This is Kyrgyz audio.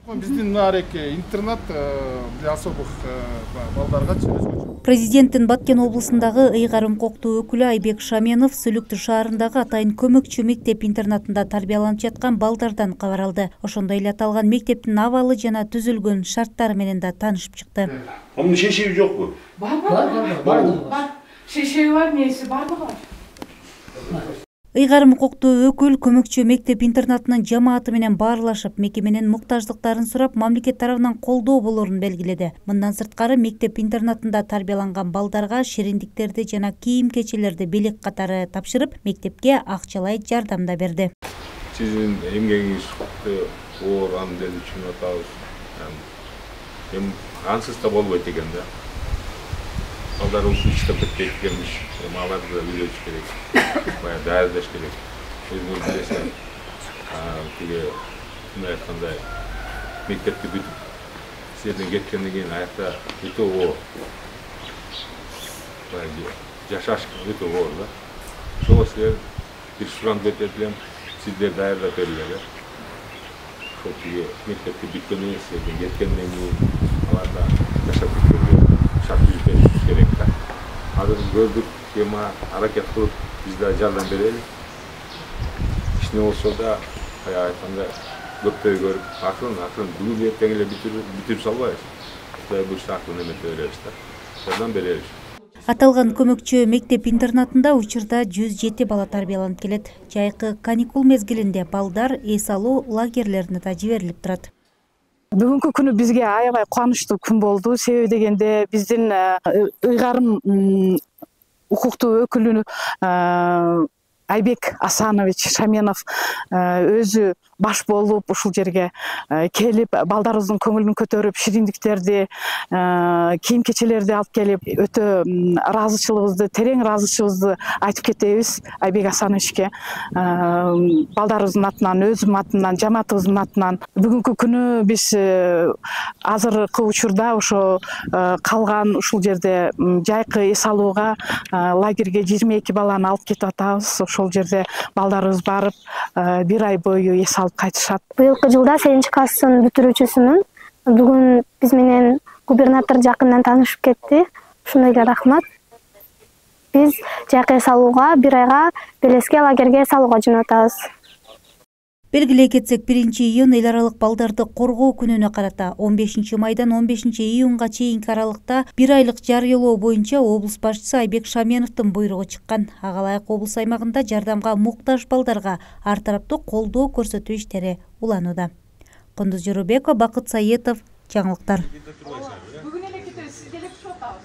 Биздин ареке интернат для особых балдарга өзгөчө. Президенттин Баткен облусундагы ыйгарым коктуу өкүлү Айбек Шаменов Сүлүктү шаарындагы атайын көмөкчү мектеп интернатында тарбияланып жаткан балдардан кабар алды. Ошондой эле аталган мектептин абалы жана түзүлгөн шарттары менен да таанышып чыкты. Анын шешеби жокпу? Бар. Шешеби бар, неси бардыгы бар. Ыйгарым коктуу өкүл көмөкчү мектеп интернатынын жамааты менен баарлашып, мекеменин муктаждыктарын сурап, мамлекет тарабынан колдоо болорун белгиледи. Мындан сырткары мектеп интернатында тарбияланган балдарга шириндиктерди жана кийим-кечелерди белек катары тапшырып, мектепке акчалай жардам да берди. Сиздин эмгегиңиз оор, аны деле түшүнүп атабыз. Эми ансыз да болбойт экен да. Балдар ушул иштеп кетпейт экенбиз. Аларды үйлөтүш керек. Бая даярдаш керек. Өзүңүз билесиз. Тиги мындай айткандай мектепти бүтүп, сизден кеткенден кийин аякта өтө оор. Жашаш өтө оор да. Ошол себептен бир суранып өтөт элем, сиздер даярдап берилер. Ошол тиги мектепти бүткөндөн кийин, сизден кеткенден кийин аларда жашап кеткенге шарт түзүп керек да. Азыр көрдүк, кема аракет кылып, биз да жардам берели. Кичине болсо да, айтканда көптөй көрүп, акырын бүгүн эртең эле бүтүрүп салбайбыз. Кудай буйрса акырын эмете беребиз да. Жардам беребиз. Аталган көмөкчү мектеп интернатында учурда 107 бала тарбияланып келет. Жайкы каникул мезгилинде балдар эс алуу лагерлерине да жиберилип турат. Бүгүнкү күнү бизге аябай кубанычтуу күн болду. Себеби дегенде биздин ыйгарым укуктуу өкүлү Айбек Асанович Шаменов өзү баш болуп ушул жерге келип, балдарыбыздын көңүлүн көтөрүп, шириндиктерди, кийим-кечелерди алып келип, өтө ыраазычылыгыбызды, терең ыраазычылыгыбызды айтып кетебиз Айбек Асановичке. Балдарыбыздын атынан, өзүм атынан, жамаатыбыздын атынан. Бүгүнкү күнү биз азыркы учурда ошо калган ушул жерде жайкы эс алууга лагерге 22 баланы алып кетип атабыз. Ошол жерде балдарыбыз барып, бир ай бою эс алып кайтышат. Быйылкы жылда 7 класстын бүтүрүүчүсүмүн. Бүгүн биз менен губернатор жакындан таанышып кетти. Ушундайга рахмат. Биз жайкы эс алууга бир айга Белеске лагерге эс алууга жөнөп атабыз. Белгилей кетсек, 1-июнь эл аралык балдарды коргоо күнүнө карата 15 майдан 15 июнга чейинки аралыкта бир айлык жарыялоо боюнча облус башчысы Айбек Шаменовдун буйругу чыккан. Ага ылайык облус аймагында жардамга муктаж балдарга ар тараптуу колдоо көрсөтүү иштери уланууда. Кундуз Жорубекова, Бакыт Саетов, жаңылыктар.